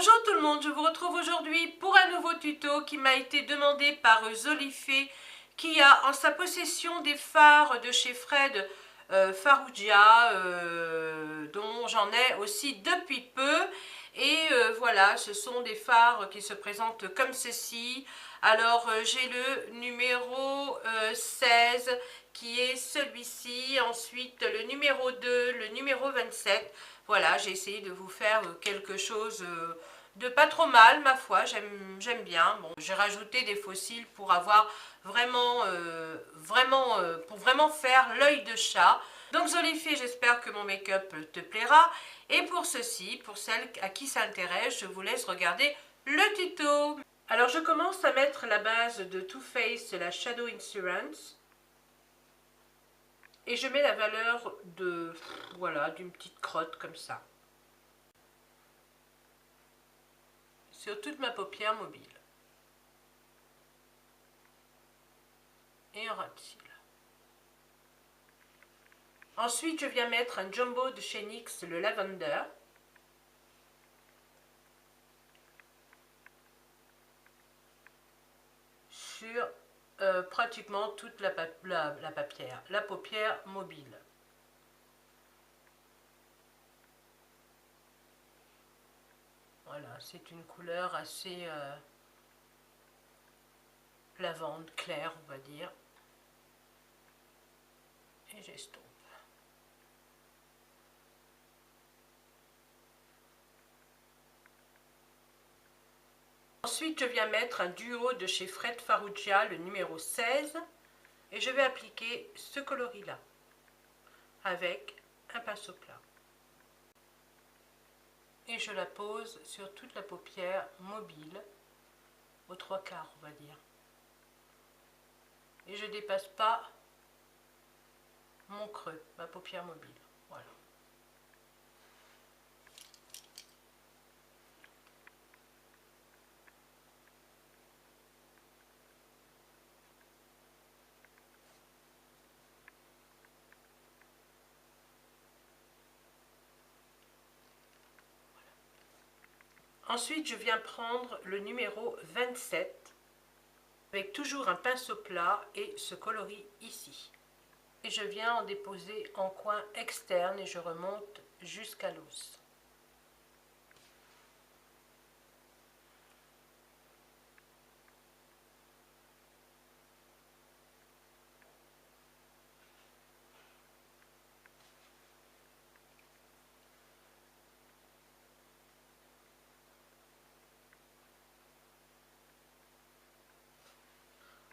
Bonjour tout le monde, je vous retrouve aujourd'hui pour un nouveau tuto qui m'a été demandé par Zolifé, qui a en sa possession des fards de chez Fred Farrugia, dont j'en ai aussi depuis peu. Et voilà, ce sont des fards qui se présentent comme ceci. Alors j'ai le numéro 16 qui est celui-ci, ensuite le numéro 2, le numéro 27. Voilà, j'ai essayé de vous faire quelque chose de pas trop mal, ma foi, j'aime bien. Bon, j'ai rajouté des fossiles pour avoir pour vraiment faire l'œil de chat. Donc Zolifé, j'espère que mon make-up te plaira. Et pour ceci, pour celles à qui ça intéresse, je vous laisse regarder le tuto. Alors je commence à mettre la base de Too Faced, la Shadow Insurance. Et je mets la valeur de, voilà, d'une petite crotte comme ça. Sur toute ma paupière mobile. Et un ras de cils. Ensuite, je viens mettre un jumbo de chez NYX, le Lavender. Sur pratiquement toute la paupière mobile. Voilà, c'est une couleur assez lavande claire, on va dire. Et j'estompe. Ensuite, je viens mettre un duo de chez Fred Farrugia, le numéro 16. Et je vais appliquer ce coloris-là avec un pinceau plat. Et je la pose sur toute la paupière mobile, aux 3/4 on va dire. Et je ne dépasse pas mon creux, ma paupière mobile. Voilà. Ensuite, je viens prendre le numéro 27 avec toujours un pinceau plat et ce coloris ici. Et je viens en déposer en coin externe et je remonte jusqu'à l'os.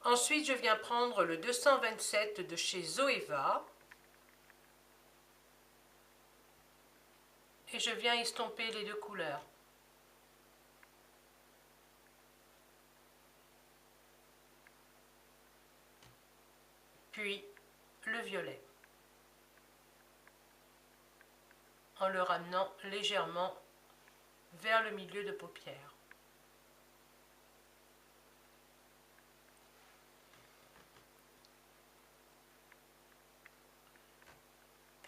Ensuite, je viens prendre le 227 de chez Zoeva et je viens estomper les deux couleurs. Puis le violet, en le ramenant légèrement vers le milieu de paupière.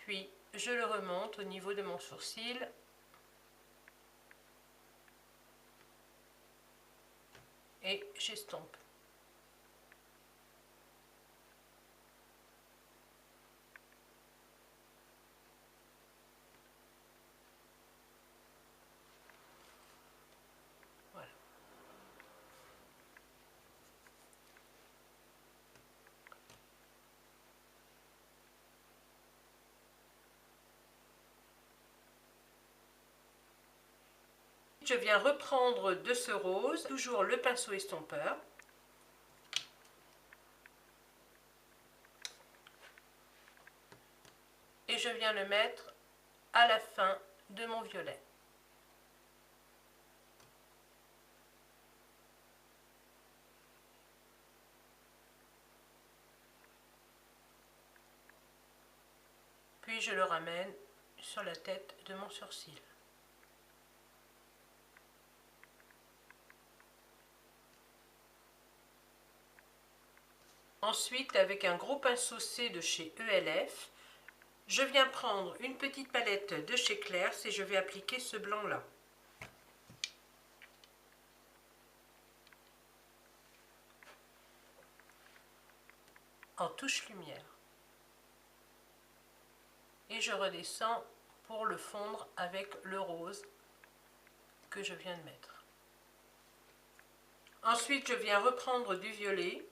Puis je le remonte au niveau de mon sourcil et j'estompe. Voilà. Je viens reprendre de ce rose, toujours le pinceau estompeur. Et je viens le mettre à la fin de mon violet. Puis je le ramène sur la tête de mon sourcil. Ensuite, avec un gros pinceau C de chez ELF, je viens prendre une petite palette de chez Claire's et je vais appliquer ce blanc-là. en touche lumière. Et je redescends pour le fondre avec le rose que je viens de mettre. Ensuite, je viens reprendre du violet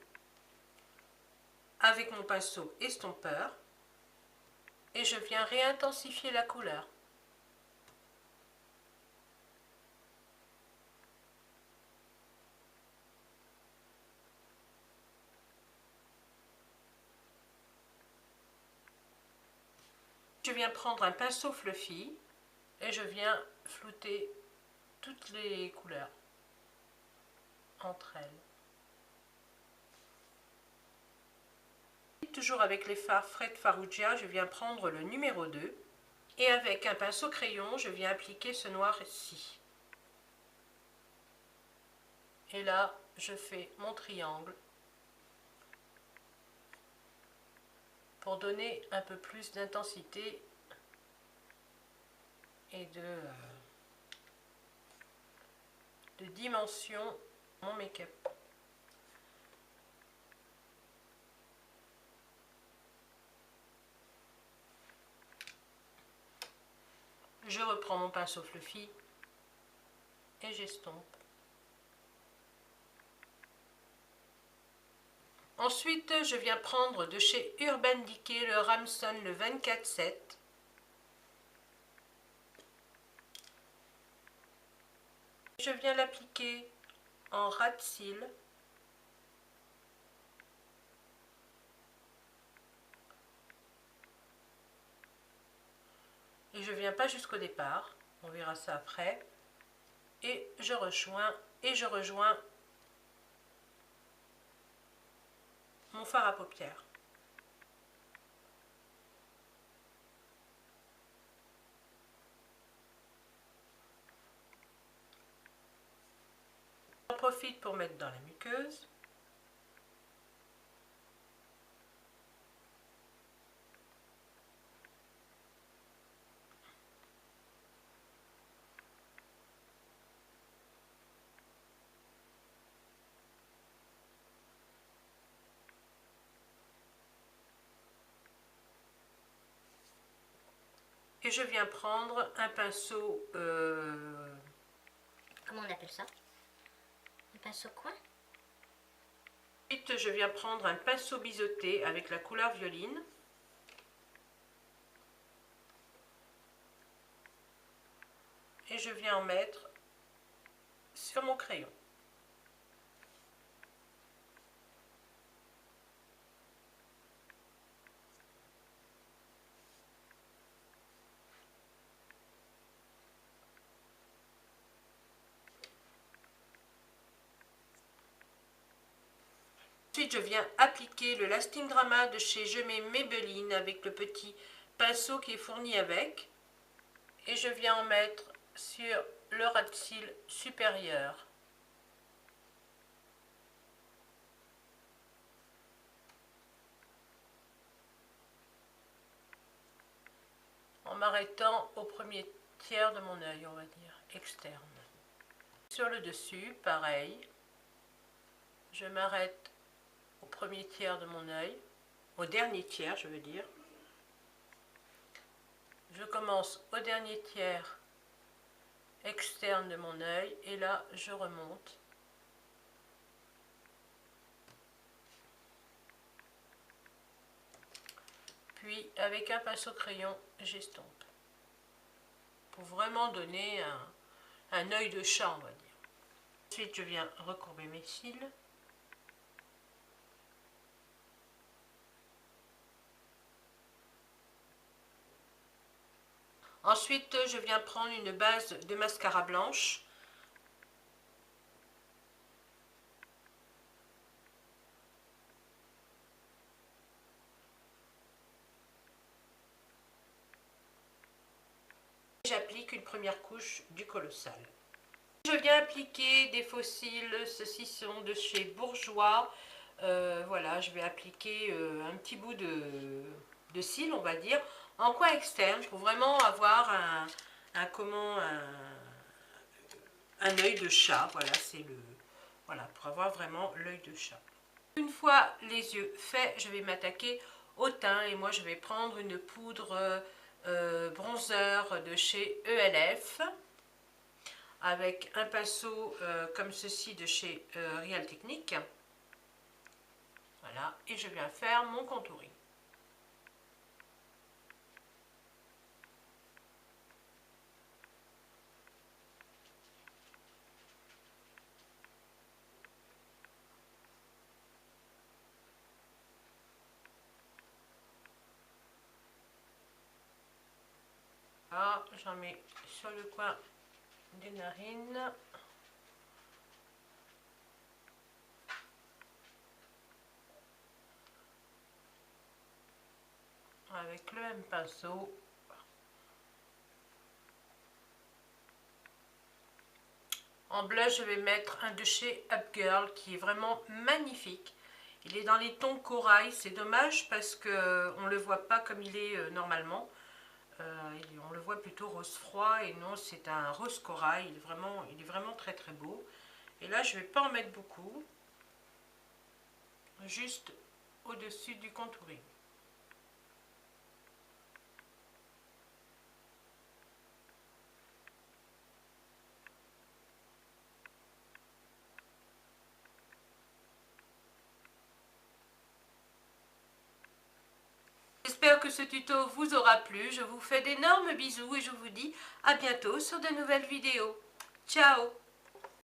avec mon pinceau estompeur et je viens réintensifier la couleur. Je viens prendre un pinceau fluffy et je viens flouter toutes les couleurs entre elles. Toujours avec les fards Fred Farrugia, je viens prendre le numéro 2 et avec un pinceau crayon, je viens appliquer ce noir-ci. Et là, je fais mon triangle pour donner un peu plus d'intensité et de dimension à mon make-up. Je reprends mon pinceau fluffy et j'estompe. Ensuite, je viens prendre de chez Urban Decay le Ramson le 24-7. Je viens l'appliquer en ras de cils. Et je viens pas jusqu'au départ, on verra ça après. Et je rejoins mon fard à paupières. J'en profite pour mettre dans la muqueuse. Et je viens prendre un pinceau... Comment on appelle ça? Un pinceau quoi? Ensuite, je viens prendre un pinceau biseauté avec la couleur violine. Et je viens en mettre sur mon crayon. Ensuite, je viens appliquer le Lasting Drama de chez Je mets Maybelline avec le petit pinceau qui est fourni avec. Et je viens en mettre sur le ras de cils supérieur. En m'arrêtant au premier tiers de mon œil, on va dire, externe. Sur le dessus, pareil, je m'arrête au premier tiers de mon œil, au dernier tiers, je veux dire. Je commence au dernier tiers externe de mon œil et là, je remonte. Puis, avec un pinceau crayon, j'estompe. Pour vraiment donner un œil de chat, on va dire. Ensuite, je viens recourber mes cils. Ensuite, je viens prendre une base de mascara blanche. J'applique une première couche du Colossal. Je viens appliquer des faux cils, ceux-ci sont de chez Bourjois. Voilà, je vais appliquer un petit bout de cils, on va dire, en coin externe pour vraiment avoir un œil de chat. Voilà, c'est le, voilà, pour avoir vraiment l'œil de chat. Une fois les yeux faits, je vais m'attaquer au teint et moi je vais prendre une poudre bronzer de chez ELF avec un pinceau comme ceci de chez Real Technique. Voilà, et je viens faire mon contouring. Là, j'en mets sur le coin des narines. Avec le même pinceau. En blush, je vais mettre un de chez Upgirl qui est vraiment magnifique. Il est dans les tons corail. C'est dommage parce qu'on ne le voit pas comme il est normalement. On le voit plutôt rose froid et non, c'est un rose corail. Il est vraiment très très beau. Et là, je ne vais pas en mettre beaucoup. Juste au-dessus du contouring. J'espère que ce tuto vous aura plu. Je vous fais d'énormes bisous et je vous dis à bientôt sur de nouvelles vidéos. Ciao!